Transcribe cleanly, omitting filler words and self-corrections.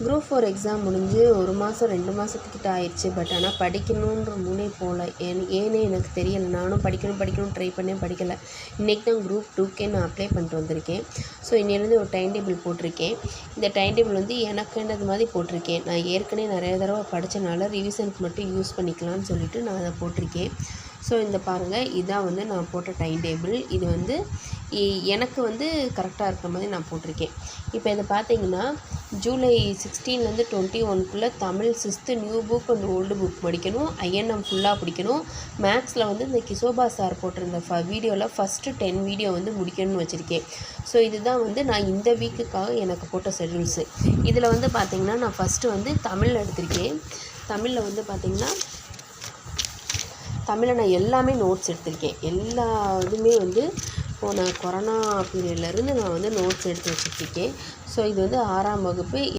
Group 4 exam முடிஞ்சு 1 மாதம் 2 மாதத்துக்கிட்ட ஆயிடுச்சு. பட் ஆனால் படிக்கணுன்ற மூளே போகல. ஏன்னே எனக்கு தெரியலை. நானும் படிக்கணும் ட்ரை பண்ணேன், படிக்கலை. இன்றைக்கி தான் குரூப் 2க்கே நான் அப்ளை பண்ணிட்டு வந்திருக்கேன். ஸோ இன்னிலேருந்து ஒரு டைம் டேபிள் போட்டிருக்கேன். இந்த டைம் டேபிள் வந்து எனக்குன்றது மாதிரி போட்டிருக்கேன். நான் ஏற்கனவே நிறைய தடவை படித்தனால ரிவிஷனுக்கு மட்டும் யூஸ் பண்ணிக்கலாம்னு சொல்லிட்டு நான் அதை போட்டிருக்கேன். ஸோ இந்த பாருங்கள், இதான் வந்து நான் போட்ட டைம் டேபிள். இது வந்து எனக்கு வந்து கரெக்டாக இருக்கிற மாதிரி நான் போட்டிருக்கேன். இப்போ இதை பார்த்தீங்கன்னா ஜூலை 16லேருந்து 21க்குள்ளே Tamil 6th new book and old book படிக்கணும். ஐஎன்எம் ஃபுல்லாக படிக்கணும். மேக்ஸில் வந்து இந்த கிஷோபா சார் போட்டிருந்த வீடியோவில் ஃபஸ்ட்டு 10 வீடியோ வந்து முடிக்கணும்னு வச்சுருக்கேன். ஸோ இதுதான் வந்து நான் இந்த வீக்குக்காக எனக்கு போட்ட ஷெட்யூல்ஸு. இதில் வந்து பார்த்திங்கன்னா நான் ஃபஸ்ட்டு வந்து தமிழ் எடுத்திருக்கேன். தமிழில் வந்து பார்த்திங்கன்னா தமிழில் நான் எல்லாமே நோட்ஸ் எடுத்திருக்கேன். எல்லா இதுவுமே வந்து போன கொரோனா பீரியட்லேருந்து நான் வந்து நோட்ஸ் எடுத்து வச்சுட்ருக்கேன். ஸோ இது வந்து 6ஆம் வகுப்பு.